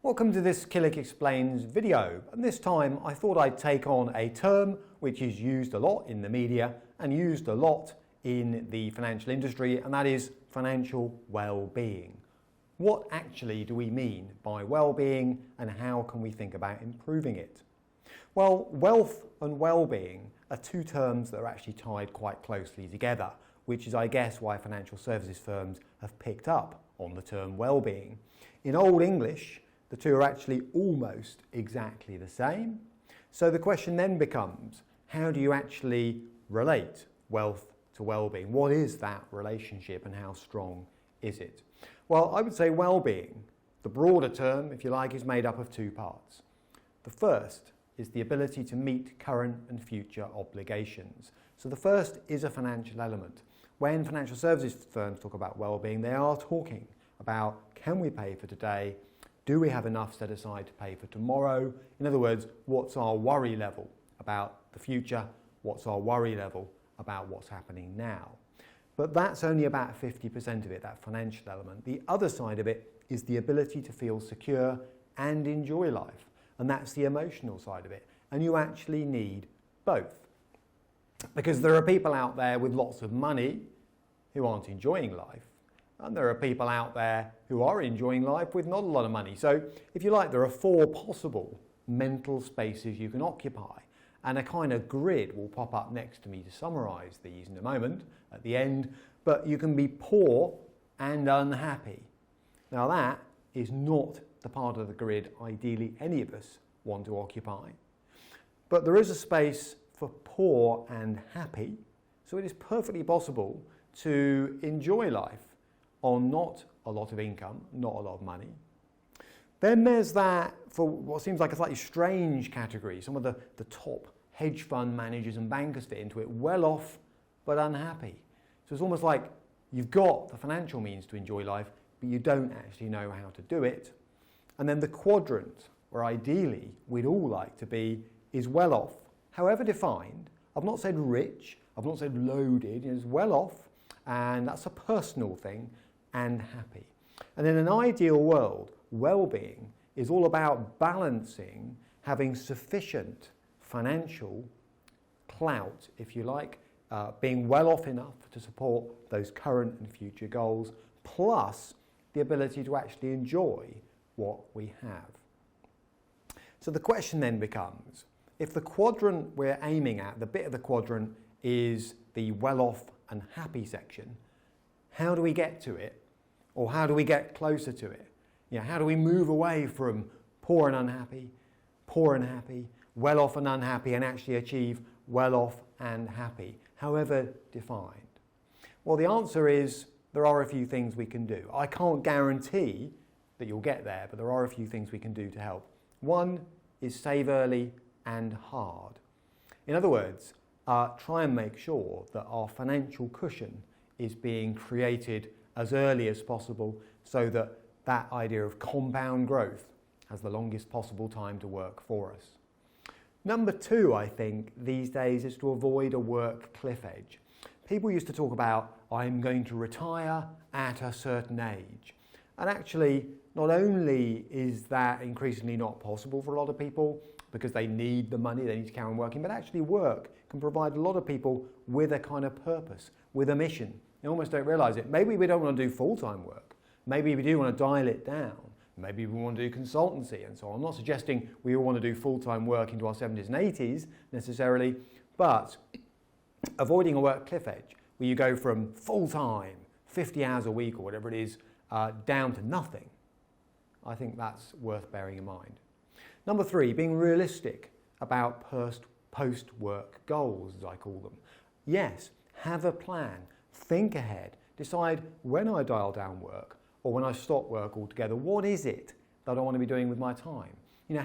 Welcome to this Killick Explains video, and this time I thought I'd take on a term which is used a lot in the media and used a lot in the financial industry, and that is financial well-being. What actually do we mean by well-being, and how can we think about improving it? Well, wealth and well-being are two terms that are actually tied quite closely together, which is, I guess, why financial services firms have picked up on the term well-being. In Old English, the two are actually almost exactly the same. So the question then becomes, how do you actually relate wealth to well-being? What is that relationship and how strong is it? Well, I would say well-being, the broader term, if you like, is made up of two parts. The first is the ability to meet current and future obligations. So the first is a financial element. When financial services firms talk about well-being, they are talking about, can we pay for today? Do we have enough set aside to pay for tomorrow? In other words, what's our worry level about the future? What's our worry level about what's happening now? But that's only about 50% of it, that financial element. The other side of it is the ability to feel secure and enjoy life. And that's the emotional side of it. And you actually need both. Because there are people out there with lots of money who aren't enjoying life. And there are people out there who are enjoying life with not a lot of money. So, if you like, there are four possible mental spaces you can occupy. And a kind of grid will pop up next to me to summarise these in a moment at the end. But you can be poor and unhappy. Now that is not the part of the grid ideally any of us want to occupy. But there is a space for poor and happy. So it is perfectly possible to enjoy life on not a lot of income, not a lot of money. Then there's that for what seems like a slightly strange category. Some of the top hedge fund managers and bankers fit into it, well off but unhappy. So it's almost like you've got the financial means to enjoy life, but you don't actually know how to do it. And then the quadrant, where ideally we'd all like to be, is well off, however defined. I've not said rich, I've not said loaded, it's well off, and that's a personal thing, and happy. And in an ideal world, well-being is all about balancing, having sufficient financial clout, if you like, being well off enough to support those current and future goals, plus the ability to actually enjoy what we have. So the question then becomes, if the quadrant we're aiming at, the bit of the quadrant is the well-off and happy section, how do we get to it? Or how do we get closer to it? How do we move away from poor and unhappy, poor and happy, well off and unhappy, and actually achieve well off and happy, however defined? Well, the answer is there are a few things we can do. I can't guarantee that you'll get there, but there are a few things we can do to help. One is save early and hard. In other words, try and make sure that our financial cushion is being created as early as possible so that that idea of compound growth has the longest possible time to work for us. Number two, I think, these days is to avoid a work cliff edge. People used to talk about, I'm going to retire at a certain age. And actually, not only is that increasingly not possible for a lot of people because they need the money, they need to carry on working, but actually work can provide a lot of people with a kind of purpose, with a mission. They almost don't realise it. Maybe we don't want to do full-time work. Maybe we do want to dial it down. Maybe we want to do consultancy and so on. I'm not suggesting we all want to do full-time work into our 70s and 80s necessarily, but avoiding a work cliff edge where you go from full-time, 50 hours a week or whatever it is, down to nothing, I think that's worth bearing in mind. Number three, being realistic about post-work goals, as I call them. Yes, have a plan. Think ahead. Decide when I dial down work or when I stop work altogether, what is it that I want to be doing with my time?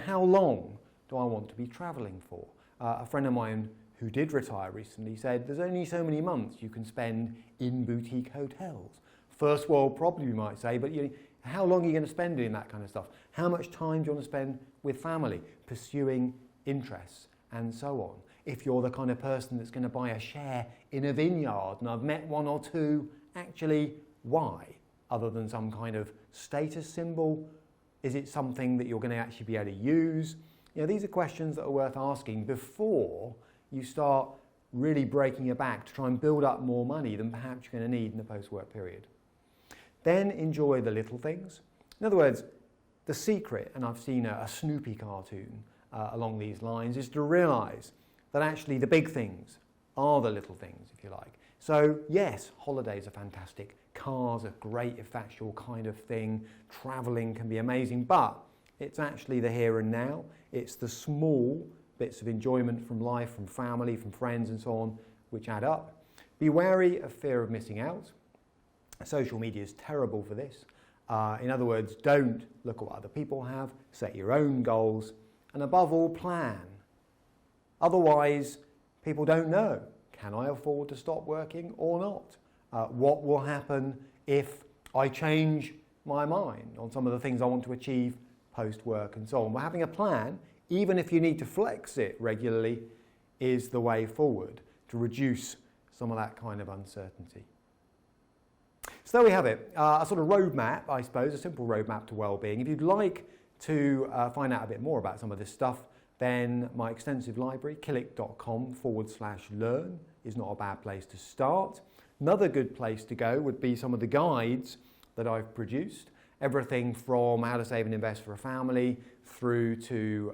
How long do I want to be travelling for? A friend of mine who did retire recently said there's only so many months you can spend in boutique hotels. First world problem, you might say, but how long are you going to spend doing that kind of stuff? How much time do you want to spend with family, pursuing interests, and so on? If you're the kind of person that's going to buy a share in a vineyard, and I've met one or two, actually, why? Other than some kind of status symbol, Is it something that you're going to actually be able to use? You know, these are questions that are worth asking before you start really breaking your back to try and build up more money than perhaps you're going to need in the post-work period. Then enjoy the little things. In other words, the secret, and I've seen a Snoopy cartoon along these lines, is to realise that actually the big things are the little things, if you like. So yes, holidays are fantastic, cars are great if that's your kind of thing, travelling can be amazing, but it's actually the here and now. It's the small bits of enjoyment from life, from family, from friends and so on, which add up. Be wary of fear of missing out. Social media is terrible for this. In other words, don't look at what other people have, set your own goals, and above all, plan. Otherwise, people don't know, can I afford to stop working or not? What will happen if I change my mind on some of the things I want to achieve post-work and so on? Well, having a plan, even if you need to flex it regularly, is the way forward to reduce some of that kind of uncertainty. So there we have it, a sort of roadmap, I suppose, a simple roadmap to well-being. If you'd like to find out a bit more about some of this stuff, then my extensive library, killick.com/learn, is not a bad place to start. Another good place to go would be some of the guides that I've produced. Everything from how to save and invest for a family through to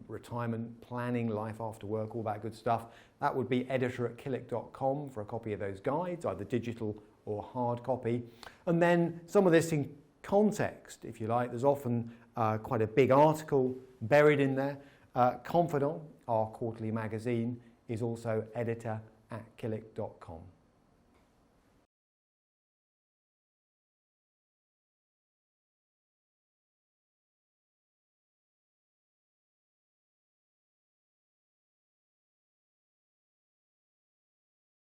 retirement planning, life after work, all that good stuff. That would be editor@killick.com for a copy of those guides, either digital or hard copy. And then some of this in context, if you like. There's often quite a big article buried in there. Confidant, our quarterly magazine, is also editor@killick.com.